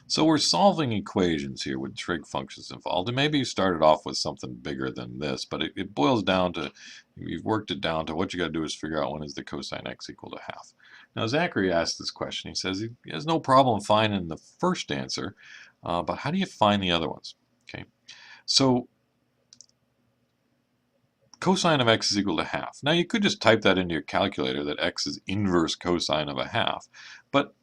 So we're solving equations here with trig functions involved, and maybe you started off with something bigger than this, but it boils down to, you've worked it down to what you got to do is figure out when is the cosine x equal to half. Now Zachary asked this question. He says he has no problem finding the first answer, but how do you find the other ones? Okay, so cosine of x is equal to half. Now you could just type that into your calculator that x is inverse cosine of a half, but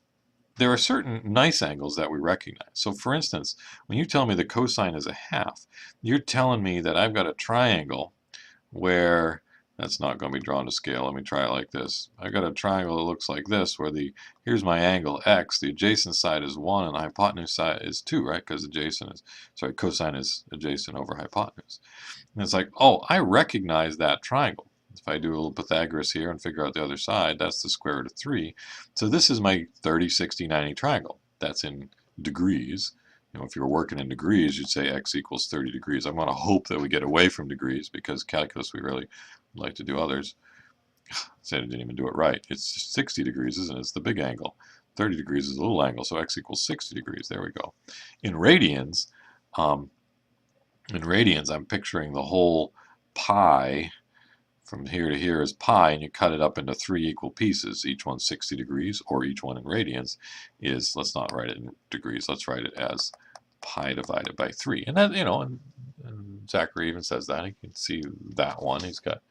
there are certain nice angles that we recognize. So for instance, when you tell me the cosine is a half, you're telling me that I've got a triangle where, that's not going to be drawn to scale. Let me try it like this. I've got a triangle that looks like this, where here's my angle x, the adjacent side is 1 and the hypotenuse side is 2, right? Because cosine is adjacent over hypotenuse. And it's like, oh, I recognize that triangle. If I do a little Pythagoras here and figure out the other side, that's the square root of 3. So this is my 30, 60, 90 triangle. That's in degrees. If you were working in degrees, you'd say x equals 30 degrees. I'm going to hope that we get away from degrees because calculus, we really like to do others. Said I didn't even do it right. It's 60 degrees, isn't it? It's the big angle. 30 degrees is a little angle, so x equals 60 degrees. There we go. In radians, I'm picturing the whole pi from here to here is pi, and you cut it up into 3 equal pieces. Each one 60 degrees, or each one in radians is, let's not write it in degrees, let's write it as pi divided by 3. And that, and Zachary even says that. You can see that one. He's got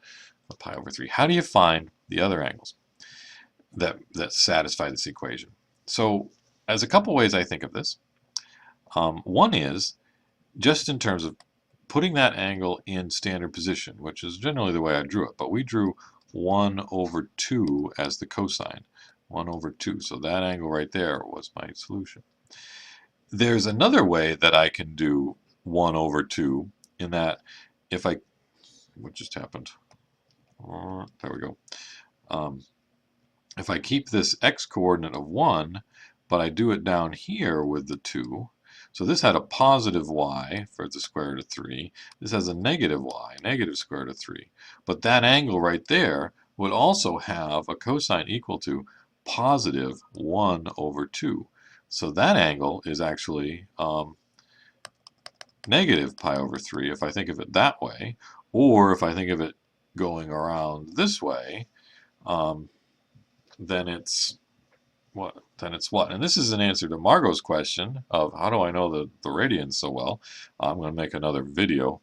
a pi over 3. How do you find the other angles that satisfy this equation? So, as a couple ways I think of this. One is just in terms of putting that angle in standard position, which is generally the way I drew it, but we drew 1 over 2 as the cosine. 1 over 2. So that angle right there was my solution. There's another way that I can do 1 over 2 in that if I, what just happened? There we go. If I keep this x coordinate of 1, but I do it down here with the 2, so this had a positive y for the square root of 3. This has a negative y, negative square root of 3. But that angle right there would also have a cosine equal to positive 1 over 2. So that angle is actually negative pi over 3 if I think of it that way. Or if I think of it going around this way, then it's what? And this is an answer to Margot's question of how do I know the radians so well? I'm going to make another video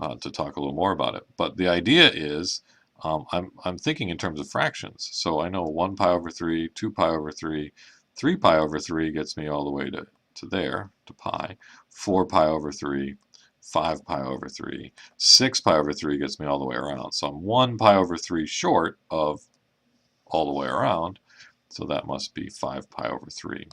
to talk a little more about it. But the idea is I'm thinking in terms of fractions. So I know 1 pi over 3, 2 pi over 3, 3 pi over 3 gets me all the way to there, to pi, 4 pi over 3, 5 pi over 3, 6 pi over 3 gets me all the way around. So I'm 1 pi over 3 short of all the way around. So that must be 5 pi over 3.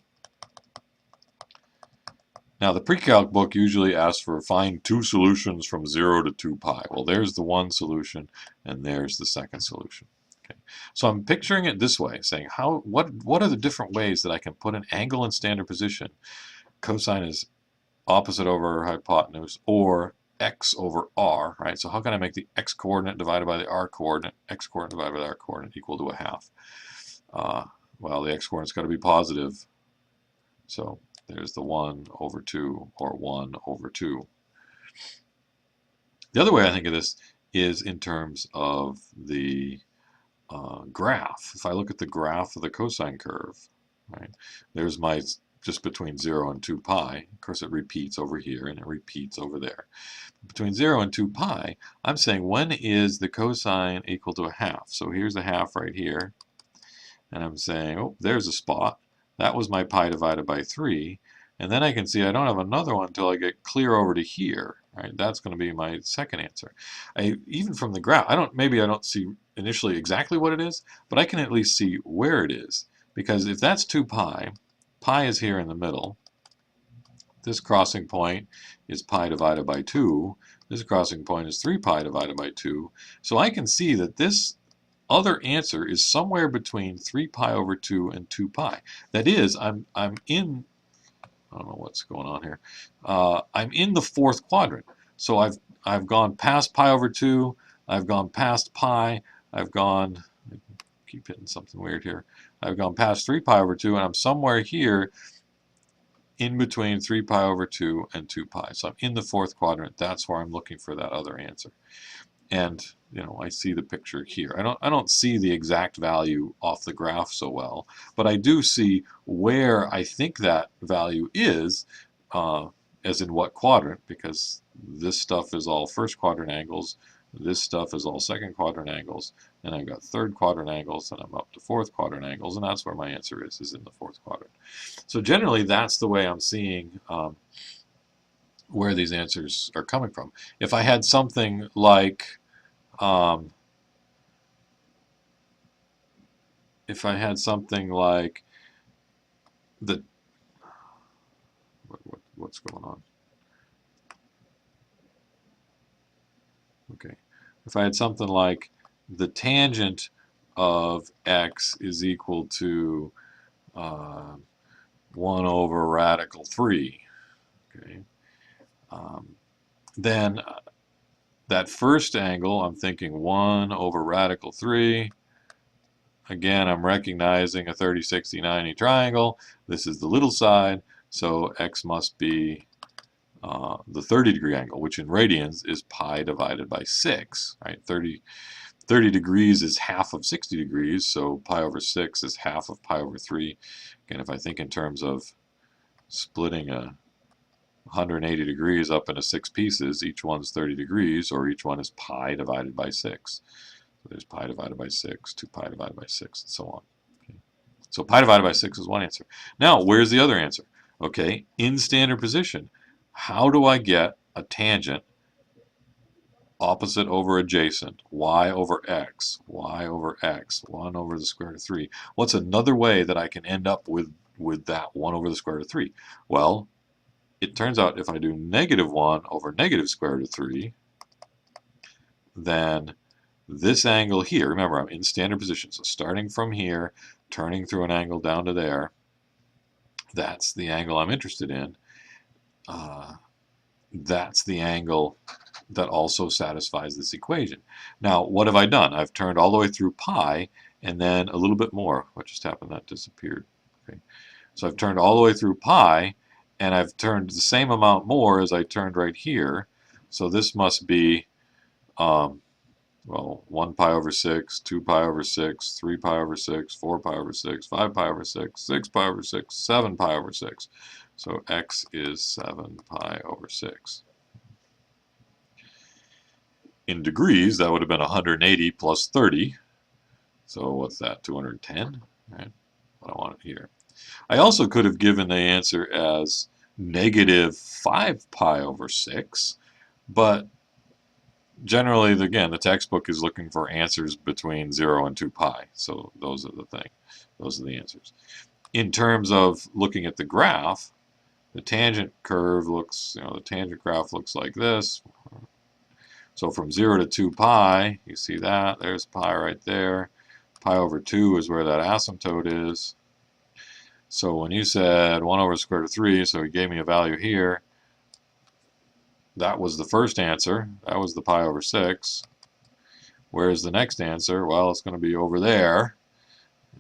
Now the pre-calc book usually asks for find 2 solutions from 0 to 2 pi. Well, there's the one solution, and there's the second solution. Okay. So I'm picturing it this way, saying what are the different ways that I can put an angle in standard position? Cosine is opposite over hypotenuse, or x over r, right? So how can I make the x coordinate divided by the r coordinate, x coordinate divided by the r coordinate equal to a half? Well, the x coordinate's got to be positive. So there's the 1 over 2, or 1 over 2. The other way I think of this is in terms of the graph. If I look at the graph of the cosine curve, right, there's my just between 0 and 2 pi. Of course, it repeats over here, and it repeats over there. Between 0 and 2 pi, I'm saying when is the cosine equal to a half? So here's a half right here. And I'm saying, oh, there's a spot. That was my pi divided by 3. And then I can see I don't have another one until I get clear over to here. Right? That's going to be my second answer. Even from the graph, maybe I don't see initially exactly what it is, but I can at least see where it is. Because if that's 2 pi, pi is here in the middle. This crossing point is pi divided by 2. This crossing point is 3 pi divided by 2. So I can see that this other answer is somewhere between 3 pi over 2 and 2 pi. That is, I'm in, I don't know what's going on here. I'm in the fourth quadrant. So I've gone past pi over 2, I've gone past pi, I've gone, I keep hitting something weird here. I've gone past 3 pi over 2, and I'm somewhere here in between 3 pi over 2 and 2 pi. So I'm in the fourth quadrant. That's where I'm looking for that other answer. And I see the picture here. I don't see the exact value off the graph so well, but I do see where I think that value is, as in what quadrant, because this stuff is all first quadrant angles, this stuff is all second quadrant angles, and I've got third quadrant angles, and I'm up to fourth quadrant angles, and that's where my answer is in the fourth quadrant. So generally, that's the way I'm seeing where these answers are coming from. If I had something like the what's going on? Okay, if I had something like the tangent of x is equal to 1 over radical 3, okay, then that first angle, I'm thinking 1 over radical 3. Again, I'm recognizing a 30, 60, 90 triangle. This is the little side, so x must be the 30-degree angle, which in radians is pi divided by 6. Right? 30 degrees is half of 60 degrees, so pi over 6 is half of pi over 3. Again, if I think in terms of splitting a 180 degrees up into 6 pieces, each one's 30 degrees, or each one is pi divided by 6. So there's pi divided by 6, 2 pi divided by 6, and so on. Okay. So pi divided by 6 is one answer. Now, where's the other answer? Okay, in standard position, how do I get a tangent opposite over adjacent, y over x, 1 over the square root of 3? What's another way that I can end up with that 1 over the square root of 3? Well, it turns out if I do negative 1 over negative square root of 3, then this angle here, remember I'm in standard position, so starting from here, turning through an angle down to there, that's the angle I'm interested in. That's the angle that also satisfies this equation. Now, what have I done? I've turned all the way through pi, and then a little bit more. What just happened? That disappeared. Okay. So I've turned all the way through pi, and I've turned the same amount more as I turned right here. So this must be, well, 1 pi over 6, 2 pi over 6, 3 pi over 6, 4 pi over 6, 5 pi over 6, 6 pi over 6, 7 pi over 6. So x is 7 pi over 6. In degrees, that would have been 180 plus 30. So what's that, 210? Right? What I want here. I also could have given the answer as negative 5 pi over 6, but generally, again, the textbook is looking for answers between 0 and 2 pi. So those are the thing. Those are the answers. In terms of looking at the graph, the tangent curve looks, the tangent graph looks like this. So from 0 to 2 pi, you see that. There's pi right there. Pi over 2 is where that asymptote is. So when you said 1 over square root of 3, so he gave me a value here, that was the first answer. That was the pi over 6. Where's the next answer? Well, it's going to be over there.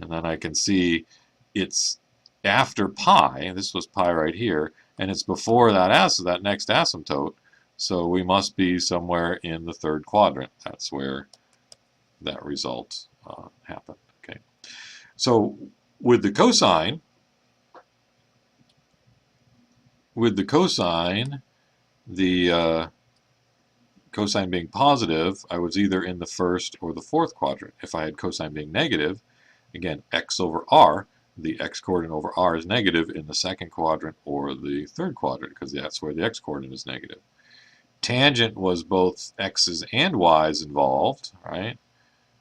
And then I can see it's after pi. This was pi right here. And it's before that next asymptote. So we must be somewhere in the third quadrant. That's where that result happened. Okay. So with the cosine, the cosine being positive, I was either in the first or the fourth quadrant. If I had cosine being negative, again, x over r, the x-coordinate over r is negative in the second quadrant or the third quadrant, because that's where the x-coordinate is negative. Tangent was both x's and y's involved, right?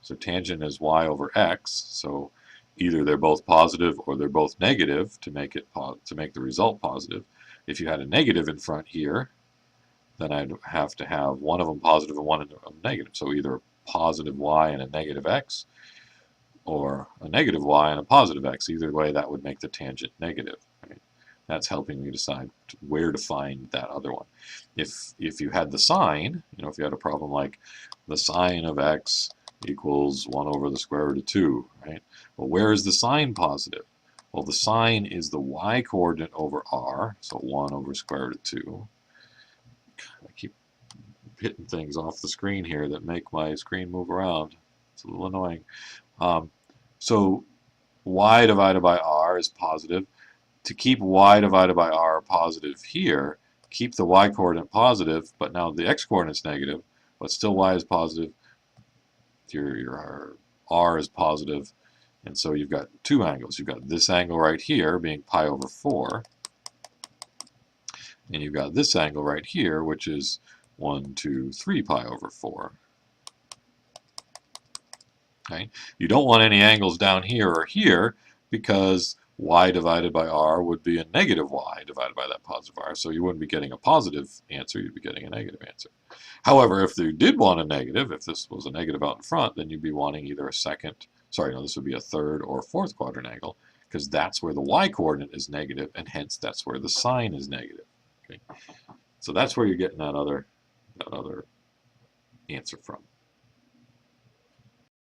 So tangent is y over x, so either they're both positive or they're both negative to make the result positive. If you had a negative in front here, then I'd have to have one of them positive and one of them negative. So either a positive y and a negative x, or a negative y and a positive x. Either way, that would make the tangent negative. Right? That's helping me decide where to find that other one. If you had the sine, if you had a problem like the sine of x equals 1 over the square root of 2, right? Well, where is the sine positive? Well, the sine is the y-coordinate over r, so 1 over square root of 2. I keep hitting things off the screen here that make my screen move around. It's a little annoying. So y divided by r is positive. To keep y divided by r positive here, keep the y-coordinate positive, but now the x-coordinate's negative, but still y is positive. Your r is positive, and so you've got two angles. You've got this angle right here being pi over 4, and you've got this angle right here, which is 1, 2, 3 pi over 4. Okay? You don't want any angles down here or here because y divided by r would be a negative y divided by that positive r, so you wouldn't be getting a positive answer, you'd be getting a negative answer. However, if you did want a negative, if this was a negative out in front, then you'd be wanting either a second, sorry, no, this would be a third or fourth quadrant angle, because that's where the y-coordinate is negative, and hence that's where the sine is negative. Okay? So that's where you're getting that other answer from.